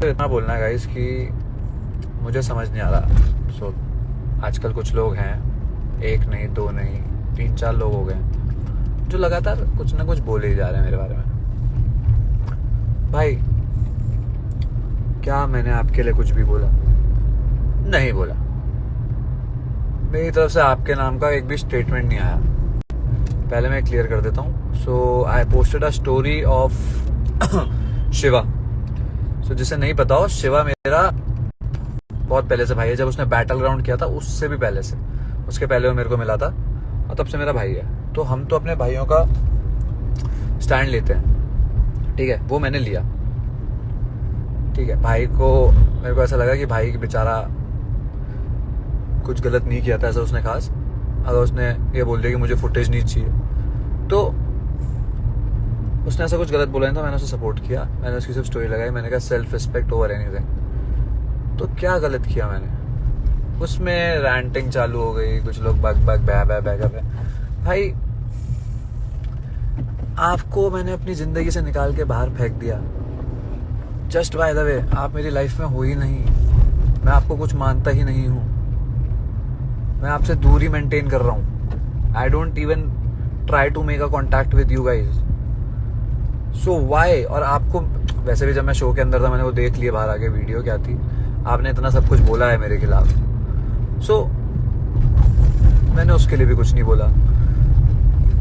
इतना बोलना है गाइस कि मुझे समझ नहीं आ रहा। सो आजकल कुछ लोग हैं, एक नहीं, दो नहीं, 3-4 लोग हो गए जो लगातार कुछ ना कुछ बोले ही जा रहे हैं मेरे बारे में। भाई क्या मैंने आपके लिए कुछ भी बोला? नहीं बोला। मेरी तरफ से आपके नाम का एक भी स्टेटमेंट नहीं आया। पहले मैं क्लियर कर देता हूँ। So I posted a story of Shiva. So जिसे नहीं पता हो, शिवा मेरा बहुत पहले से भाई है। जब उसने बैटल ग्राउंड किया था उससे भी पहले से, उसके पहले वो मेरे को मिला था और तब से मेरा भाई है। तो हम तो अपने भाइयों का स्टैंड लेते हैं, ठीक है। वो मैंने लिया, ठीक है। भाई को, मेरे को ऐसा लगा कि भाई बेचारा कुछ गलत नहीं किया था ऐसा उसने खास। अगर उसने ये बोल दिया कि मुझे फुटेज नहीं चाहिए, तो उसने ऐसा कुछ गलत बोला नहीं था। मैंने उसे सपोर्ट किया, मैंने उसकी सिर्फ स्टोरी लगाई। मैंने कहा सेल्फ रिस्पेक्ट ओवर एनीथिंग। तो क्या गलत किया मैंने? उसमें रैंटिंग चालू हो गई, कुछ लोग बग बग बै बै बै बै। भाई आपको मैंने अपनी जिंदगी से निकाल के बाहर फेंक दिया। जस्ट बाय द वे, आप मेरी लाइफ में हो ही नहीं। मैं आपको कुछ मानता ही नहीं हूँ। मैं आपसे दूरी मेंटेन कर रहा हूँ। I don't even try to make a contact with you guys. So why? और आपको वैसे भी जब मैं शो के अंदर था मैंने वो देख लिया बाहर आके वीडियो क्या थी। आपने इतना सब कुछ बोला है मेरे खिलाफ। सो मैंने उसके लिए भी कुछ नहीं बोला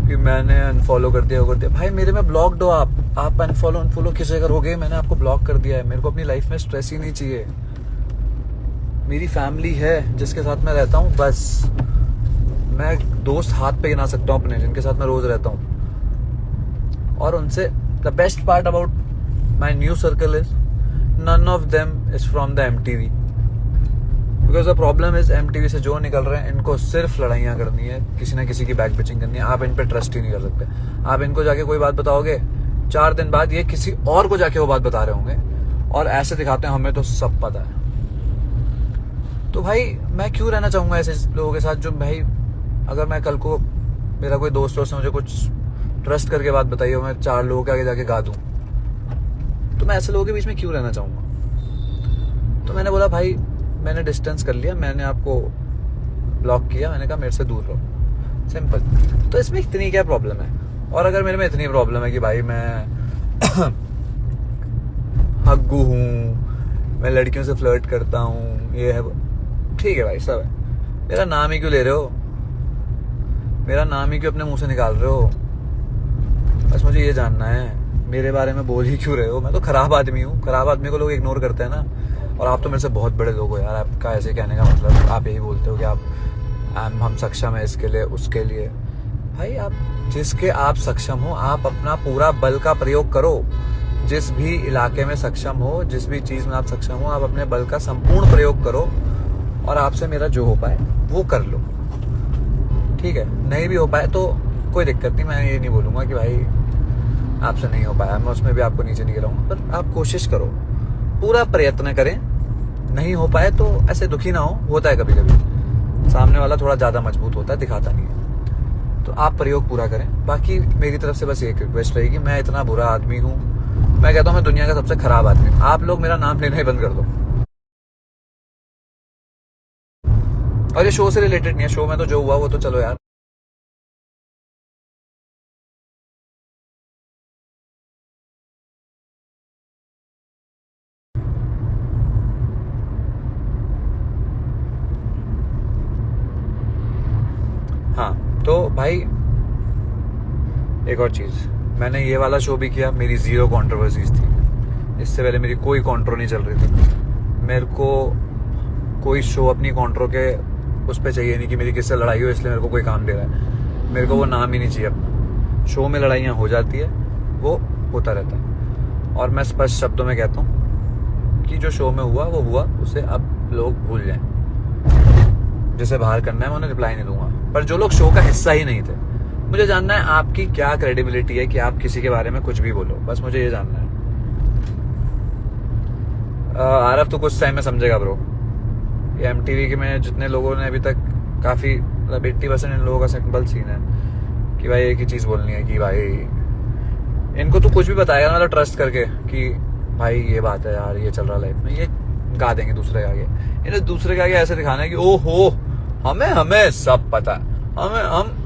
कि मैंने अनफॉलो कर दिया, वो कर दिया। भाई मेरे में ब्लॉक्ड हो आप अनफॉलो किसी करोगे? मैंने आपको ब्लॉक कर दिया है। मेरे को अपनी लाइफ में स्ट्रेस ही नहीं चाहिए। मेरी फैमिली है जिसके साथ मैं रहता हूँ, बस। मैं दोस्त हाथ पे गिना सकता हूँ अपने, जिनके साथ मैं रोज रहता हूँ। और उनसे the best part about my new circle is none of them is from the MTV। Because the problem is MTV से जो निकल रहे हैं इनको सिर्फ लड़ाइयाँ करनी है, किसी ना किसी की बैक पिचिंग करनी है। आप इन पे ट्रस्ट ही नहीं कर सकते। आप इनको जाके कोई बात बताओगे, 4 दिन बाद ये किसी और को जाके वो बात बता रहे होंगे और ऐसे दिखाते हैं हमें तो सब पता है। तो भाई मैं क्यों रहना चाहूंगा ऐसे लोगों के साथ जो, भाई अगर मैं कल को मेरा कोई दोस्त से मुझे कुछ ट्रस्ट करके बात बताइए और मैं 4 लोगों के आगे जाके गा दूं, तो मैं ऐसे लोगों के बीच में क्यों रहना चाहूंगा? तो मैंने बोला भाई मैंने डिस्टेंस कर लिया, मैंने आपको ब्लॉक किया। मैंने कहा मेरे से दूर रहो, सिंपल। तो इसमें इतनी क्या प्रॉब्लम है? और अगर मेरे में इतनी प्रॉब्लम है कि भाई मैं हग्गू हूँ, मैं लड़कियों से फ्लर्ट करता हूँ, ये है, ठीक है भाई सब है। मेरा नाम ही क्यों ले रहे हो? मेरा नाम ही क्यों अपने मुंह से निकाल रहे हो? बस मुझे ये जानना है, मेरे बारे में बोल ही क्यों रहे हो? मैं तो खराब आदमी हूँ। खराब आदमी को लोग इग्नोर करते हैं ना। और आप तो मेरे से बहुत बड़े लोग हो यार। आपका ऐसे कहने का मतलब आप यही बोलते हो कि हम सक्षम है इसके लिए उसके लिए। भाई आप जिसके आप सक्षम हो, आप अपना पूरा बल का प्रयोग करो। जिस भी इलाके में सक्षम हो, जिस भी चीज में आप सक्षम हो, आप अपने बल का संपूर्ण प्रयोग करो और आपसे मेरा जो हो पाए वो कर लो, ठीक है। नहीं भी हो पाए तो कोई दिक्कत नहीं। मैं ये नहीं बोलूंगा कि भाई आपसे नहीं हो पाया, मैं उसमें भी आपको नीचे नहीं गिराऊंगा। पर आप कोशिश करो, पूरा प्रयत्न करें। नहीं हो पाए तो ऐसे दुखी ना हो, होता है कभी कभी। सामने वाला थोड़ा ज्यादा मजबूत होता है, दिखाता नहीं है। तो आप प्रयोग पूरा करें। बाकी मेरी तरफ से बस एक रिक्वेस्ट रहेगी, मैं इतना बुरा आदमी हूँ, मैं कहता हूँ मैं दुनिया का सबसे खराब आदमी हूँ। आप लोग मेरा नाम लेना ही बंद कर दो। और ये शो से रिलेटेड नहीं है, शो में तो जो हुआ वो तो चलो यार। हाँ तो भाई एक और चीज, मैंने ये वाला शो भी किया, मेरी 0 कंट्रोवर्सीज थी। इससे पहले मेरी कोई कंट्रो नहीं चल रही थी। मेरे को कोई शो अपनी कंट्रो के उस पर चाहिए नहीं कि मेरी किससे लड़ाई हो इसलिए मेरे को कोई काम दे रहा है। मेरे को वो नाम ही नहीं चाहिए अपना। शो में लड़ाइयाँ हो जाती है, वो होता रहता है। और मैं स्पष्ट शब्दों में कहता हूँ कि जो शो में हुआ वो हुआ, उसे अब लोग भूल जाएं। जिसे बाहर करना है मैं उन्हें रिप्लाई नहीं दूंगा। पर जो लोग शो का हिस्सा ही नहीं थे, मुझे जानना है आपकी क्या क्रेडिबिलिटी है कि आप किसी के बारे में कुछ भी बोलो। बस मुझे ये जानना है। आरव तो कुछ टाइम में समझेगा ब्रो। ये MTV के में जितने लोगों ने अभी तक काफी, मतलब 80% इन लोगों का सिंपल सीन है कि भाई एक ही चीज बोलनी है कि भाई इनको तो कुछ भी बताएगा ना तो ट्रस्ट करके कि भाई ये बात है यार, ये चल रहा लाइफ में, ये गा देंगे दूसरे के आगे। इन्हें दूसरे के आगे ऐसे दिखाना है कि ओ हो हमें हमें सब पता है, हमें हम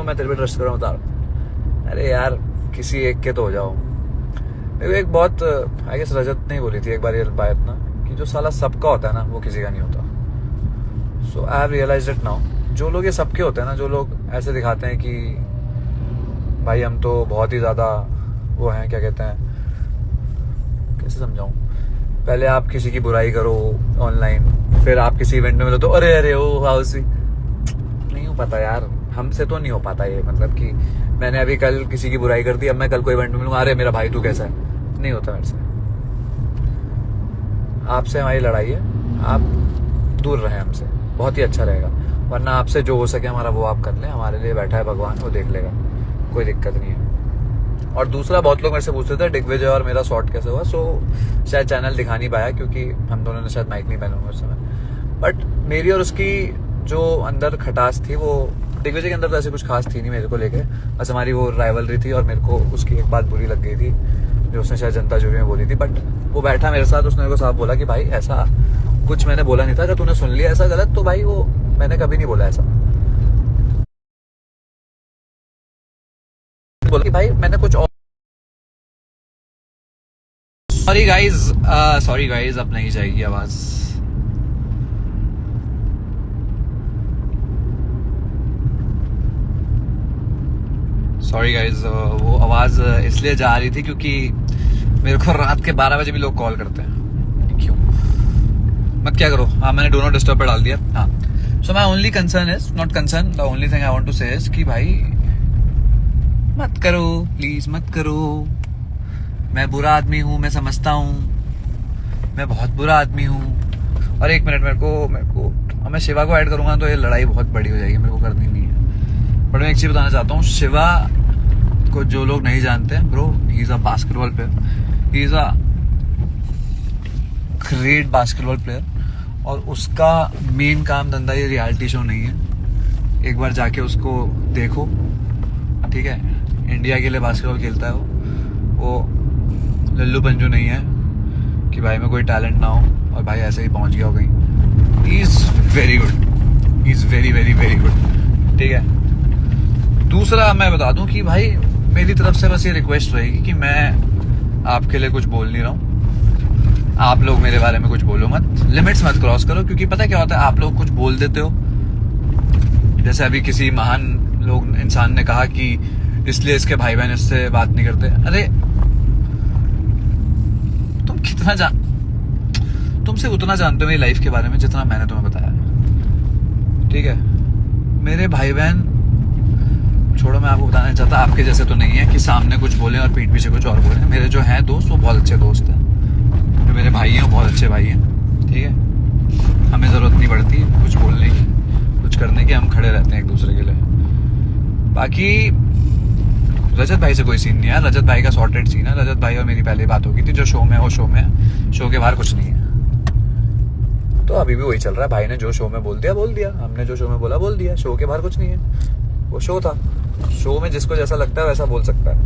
मैं तेरे पे ट्रस्ट कर रहा हूँ, बता रहा। अरे यार किसी एक के तो हो जाओ। मेरे को एक बहुत आई गेस रजत ने बोली थी एक बार ये बात ना, कि जो साला सबका होता है ना वो किसी का नहीं होता। So I have realised it now. जो लोग ये सबके होते हैं ना, जो लोग ऐसे दिखाते हैं कि भाई हम तो बहुत ही ज्यादा वो हैं, क्या कहते हैं, कैसे समझाऊं, पहले आप किसी की बुराई करो ऑनलाइन, फिर आप किसी इवेंट में मिलो तो अरे अरे ओ हाउसी, नहीं हो पाता यार, हमसे तो नहीं हो पाता ये। मतलब कि मैंने अभी कल किसी की बुराई कर दी, अब मैं कल कोई इवेंट में मिलूंगा, अरे मेरा भाई तू कैसा है, नहीं होता मेरे से। आपसे हमारी लड़ाई है, आप दूर रहें हमसे, बहुत ही अच्छा रहेगा। वरना आपसे जो हो सके हमारा वो आप कर लें, हमारे लिए बैठा है भगवान, वो देख लेगा, कोई दिक्कत नहीं है। और दूसरा, बहुत लोग मेरे से पूछते थे दिग्विजय और मेरा शॉर्ट कैसे हुआ। सो शायद चैनल दिखा नहीं पाया क्योंकि हम दोनों ने शायद माइक नहीं पहना हुआ उस समय। बट मेरी और उसकी जो अंदर खटास थी, वो दिग्विजय के अंदर तो ऐसे कुछ खास थी नहीं मेरे को लेके, बस हमारी वो राइवलरी थी। और मेरे को उसकी एक बात बुरी लग गई थी जो उसने शायद जनता जूरी में बोली थी। बट वो बैठा मेरे साथ, उसने मेरे को साफ बोला कि भाई ऐसा कुछ मैंने बोला नहीं था, अगर तूने सुन लिया ऐसा गलत तो भाई वो मैंने कभी नहीं बोला ऐसा। बोला कि भाई मैंने कुछ और। सॉरी गाइज अब नहीं जाएगी आवाज। सॉरी गाइज, वो आवाज इसलिए जा रही थी क्योंकि मेरे को रात के 12 बजे भी लोग कॉल करते हैं। क्यों मत क्या करो। हाँ मैंने डू नॉट डिस्टर्ब पे डाल दिया। हाँ so my only concern is not concern, the only thing I want to say is कि भाई मत करो प्लीज, मत करो। मैं बुरा आदमी हूँ, मैं समझता हूँ मैं बहुत बुरा आदमी हूँ। और एक मिनट, मेरे को अब मैं शिवा को ऐड करूंगा तो ये लड़ाई बहुत बड़ी हो जाएगी, मेरे को करनी नहीं है। बट मैं एक चीज बताना चाहता हूँ, शिवा को जो लोग नहीं जानते हैं, bro he is a basketball player, he is a great basketball player. और उसका मेन काम धंधा ये रियलिटी शो नहीं है। एक बार जाके उसको देखो, ठीक है। इंडिया के लिए बास्केटबॉल खेलता है वो लल्लू पंजू नहीं है कि भाई में कोई टैलेंट ना हो और भाई ऐसे ही पहुंच गया हो कहीं। He is very good, he is very very very good, ठीक है। दूसरा मैं बता दूं कि भाई मेरी तरफ से बस ये रिक्वेस्ट रहेगी कि मैं आपके लिए कुछ बोल नहीं रहा हूँ, आप लोग मेरे बारे में कुछ बोलो मत, लिमिट्स मत क्रॉस करो। क्योंकि पता क्या होता है, आप लोग कुछ बोल देते हो, जैसे अभी किसी महान लोग इंसान ने कहा कि इसलिए इसके भाई बहन इससे बात नहीं करते। अरे तुम कितना तुम सिर्फ उतना जानते हो मेरी लाइफ के बारे में जितना मैंने तुम्हें बताया, ठीक है। मेरे भाई बहन छोड़ो, मैं आपको बताना चाहता आपके जैसे तो नहीं है कि सामने कुछ बोले और पीठ पीछे कुछ और बोले। मेरे जो हैं दोस्त वो बहुत अच्छे दोस्त हैं, जो मेरे भाई हैं वो बहुत अच्छे भाई हैं, ठीक है। हमें ज़रूरत नहीं पड़ती कुछ बोलने की, कुछ करने की, हम खड़े रहते हैं एक दूसरे के लिए। बाकी रजत भाई से कोई सीन नहीं है, रजत भाई का सॉर्टेड सीन है। रजत भाई और मेरी पहले बात हो गई थी, जो शो में वो शो में है, शो के बाहर कुछ नहीं है। तो अभी भी वही चल रहा है, भाई ने जो शो में बोल दिया, हमने जो शो में बोल दिया, शो के बाहर कुछ नहीं है। वो शो था, शो में जिसको जैसा लगता है वैसा बोल सकता है।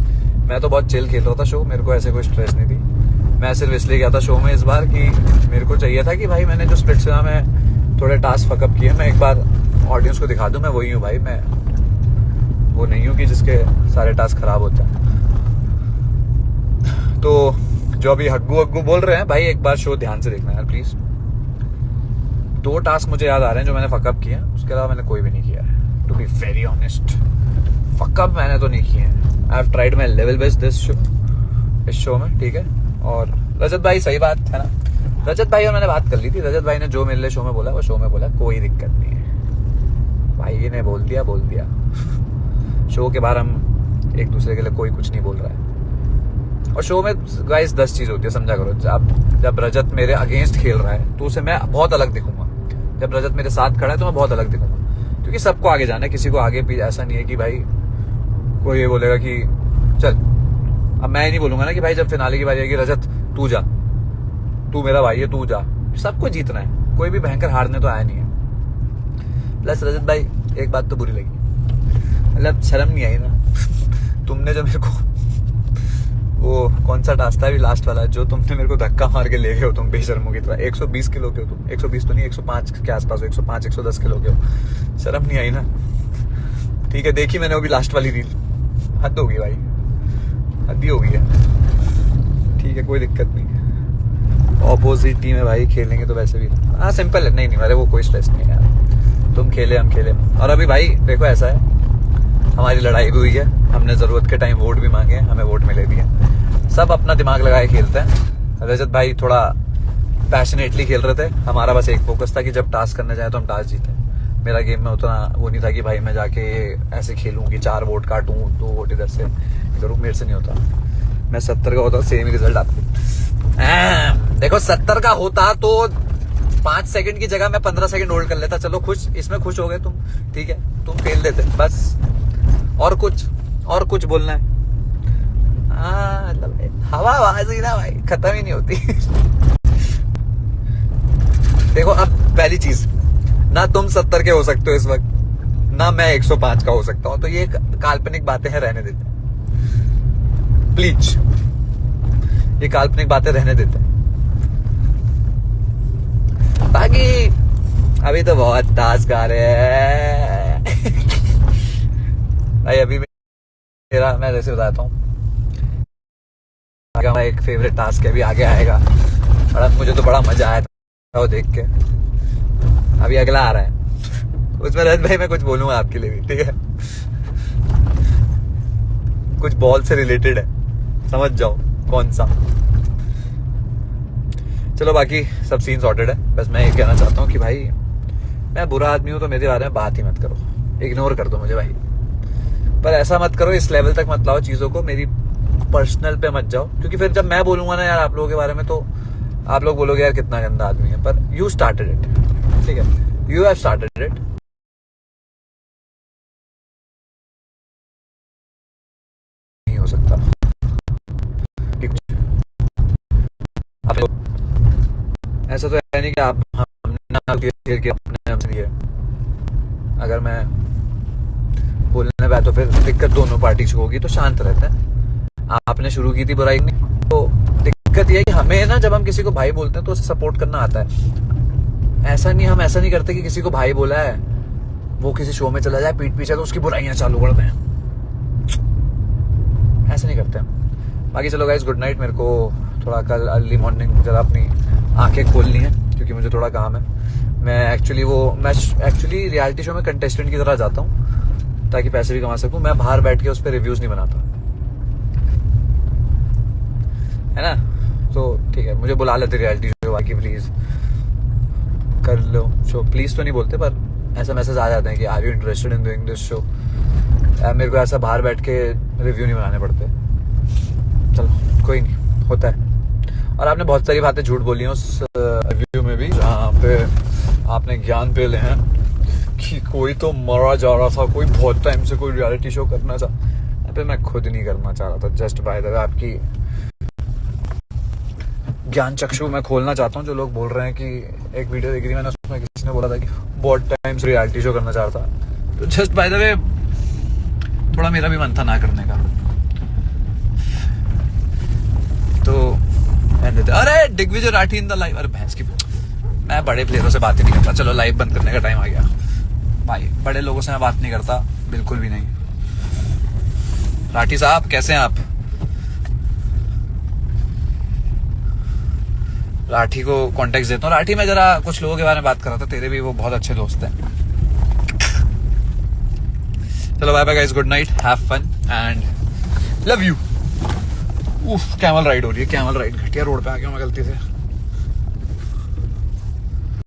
मैं तो बहुत चिल खेल रहा था शो, मेरे को ऐसे कोई स्ट्रेस नहीं थी। मैं सिर्फ इसलिए गया था शो में इस बार कि मेरे को चाहिए था कि भाई मैंने जो स्प्लिट्सविला में थोड़े टास्क फकअप किए, मैं एक बार ऑडियंस को दिखा दूं मैं वही हूँ भाई। मैं वो नहीं हूँ कि जिसके सारे टास्क खराब होते हैं। तो जो अभी हग्गू हग्गू बोल रहे हैं, भाई एक बार शो ध्यान से देखना यार प्लीज। 2 टास्क मुझे याद आ रहे हैं जो मैंने फकअप किए हैं, उसके अलावा मैंने कोई भी नहीं किया है, to be very honest. Fuckup मैंने तो नहीं किए हैं। I have tried my level best इस शो में, ठीक है। और रजत भाई, सही बात है ना, रजत भाई और मैंने बात कर ली थी। रजत भाई ने जो मेरे लिए शो में बोला वो शो में बोला, कोई दिक्कत नहीं है। भाई ने बोल दिया शो के बाहर हम एक दूसरे के लिए कोई कुछ नहीं बोल रहा है। और शो में गाइस 10 चीज होती है, समझा करो। जब रजत मेरे अगेंस्ट खेल रहा है तो उसे मैं बहुत अलग दिखूंगा, जब रजत मेरे साथ खड़ा है तो मैं बहुत अलग दिखूंगा। क्योंकि सबको आगे जाना है, किसी को आगे पीछे ऐसा नहीं है कि भाई कोई ये बोलेगा कि चल। अब मैं नहीं बोलूंगा ना कि भाई जब फिनाले की बारी आएगी रजत तू जा, तू मेरा भाई है तू जा। सबको जीतना है, कोई भी भयंकर हारने तो आया नहीं है। प्लस रजत भाई एक बात तो बुरी लगी, मतलब शर्म नहीं आई ना तुमने जो मेरे को वो कौन सा टास्क था अभी लास्ट वाला, जो तुमने मेरे को धक्का मार के ले गए हो तुम बेशर्मों की तरह। 120 किलो के हो तुम, 120 तो नहीं, 105 के आसपास हो, 105 110 किलो के हो। शर्म नहीं आई ना? ठीक है, देखी मैंने अभी लास्ट वाली रील। हद होगी भाई, हद ही हो गई है। ठीक है, कोई दिक्कत नहीं। ऑपोजिट टीम है भाई, खेलेंगे तो वैसे भी। हाँ सिंपल है। नहीं नहीं, अरे वो कोई स्ट्रेस नहीं है यार, तुम खेले हम खेले। और अभी भाई देखो ऐसा है, हमारी लड़ाई भी हुई है, हमने जरूरत के टाइम वोट भी मांगे हैं, हमें वोट मिले भी हैं। सब अपना दिमाग लगाए खेलते हैं। रजत भाई थोड़ा पैशनेटली खेल रहे थे, हमारा बस एक फोकस था कि जब टास्क करने जाए तो हम टास्क जीते। मेरा गेम में उतना वो नहीं था कि भाई मैं जाके ऐसे खेलूं कि 4 वोट काटूं, 2 वोट इधर से करूं, मेरे से नहीं होता। मैं 70 का होता सेम ही रिजल्ट आपको। देखो 70 का होता तो 5 सेकंड की जगह मैं 15 सेकंड होल्ड कर लेता। चलो खुश, इसमें खुश हो गए तुम, ठीक है, तुम फेल देते बस। और कुछ बोलना है? मतलब हवाबाजी ना भाई खत्म ही नहीं होती। देखो अब पहली चीज, ना तुम 70 के हो सकते हो इस वक्त, ना मैं 105 का हो सकता हूं, तो ये काल्पनिक बातें हैं, रहने देते हैं प्लीज। ये काल्पनिक बातें रहने देते हैं। बाकी अभी तो बहुत टास्क आ रहे हैं। भाई अभी मेरा, मैं जैसे बताता हूँ, एक फेवरेट टास्क है, अभी आगे आएगा। बड़ा मुझे तो बड़ा मजा आया था वो देख के। अभी अगला आ रहा है, उसमें रजत भाई मैं कुछ बोलूंगा आपके लिए भी, ठीक है? कुछ बॉल से रिलेटेड है, समझ जाओ कौन सा। चलो बाकी सब सीन सॉर्टेड है। बस मैं ये कहना चाहता हूँ कि भाई मैं बुरा आदमी हूँ तो मेरे बारे में बात ही मत करो, इग्नोर कर दो मुझे भाई। पर ऐसा मत करो, इस लेवल तक मत लाओ चीजों को, मेरी पर्सनल पे मत जाओ, क्योंकि फिर जब मैं बोलूंगा ना यार आप लोगों के बारे में, तो आप लोग बोलोगे यार कितना गंदा आदमी है। पर यू स्टार्टेड इट, ठीक है, यू हैव स्टार्टेड इट। नहीं हो सकता ऐसा तो है नहीं कि आप हमने। अगर मैं बोलने पे तो फिर दिक्कत दोनों पार्टी को होगी, तो शांत रहते हैं। आपने शुरू की थी बुराई नहीं, तो दिक्कत ये है कि हमें ना जब हम किसी को भाई बोलते हैं तो उसे सपोर्ट करना आता है। ऐसा नहीं, हम ऐसा नहीं करते कि किसी को भाई बोला है वो किसी शो में चला जाए पीठ पीछे तो उसकी बुराइयां चालू कर दें, ऐसा नहीं करते हम। बाकी चलो गाइस, गुड नाइट। मेरे को थोड़ा कल अर्ली मॉर्निंग जरा अपनी आंखें खोलनी है, क्योंकि मुझे थोड़ा काम है। मैं एक्चुअली रियलिटी शो में कंटेस्टेंट की तरह जाता हूँ ताकि पैसे भी कमा सकूं। मैं बाहर बैठ के उस पर रिव्यूज नहीं बनाता, है ना? तो ठीक है, मुझे बुला लेते रियलिटी शो बाकी, प्लीज कर लो शो। प्लीज तो नहीं बोलते, पर ऐसा मैसेज आ जाते हैं कि are you interested in doing this show. मेरे को ऐसा बाहर बैठ के रिव्यू नहीं बनाने पड़ते। चलो कोई नहीं, होता है। और आपने बहुत सारी बातें झूठ बोली हैं उस रिव्यू में भी, जहाँ पे आपने ज्ञान पे ले हैं कि कोई तो मरा जा रहा था, कोई बहुत टाइम से कोई रियलिटी शो करना चाह, यहाँ पे मैं खुद नहीं करना चाह रहा था। जस्ट बाय द वे आपकी ज्ञान चक्षु मैं खोलना चाहता हूँ। जो लोग बोल रहे हैं कि एक वीडियो देखी थी मैंने, उसमें किसी ने बोला था कि बहुत टाइम से रियलिटी शो करना चाह रहा था, तो जस्ट बाय द वे थोड़ा मेरा भी मन था ना करने का। तो अरे Digvijay Rathee in the live, अरे भैंस की, मैं बड़े प्लेयरों से बात ही नहीं करता। चलो लाइव बंद करने का टाइम आ गया भाई, बड़े लोगों से मैं बात नहीं करता, बिल्कुल भी नहीं। राठी साहब कैसे हैं आप? राठी को कॉन्टेक्ट देता हूँ। राठी, मैं जरा कुछ लोगों के बारे में बात कर रहा था, तेरे भी वो बहुत अच्छे दोस्त हैं। चलो bye bye guys, good night, have fun and love you. Camel ride हो रही है, कैमल राइड। घटिया रोड पे आ गया मैं गलती से।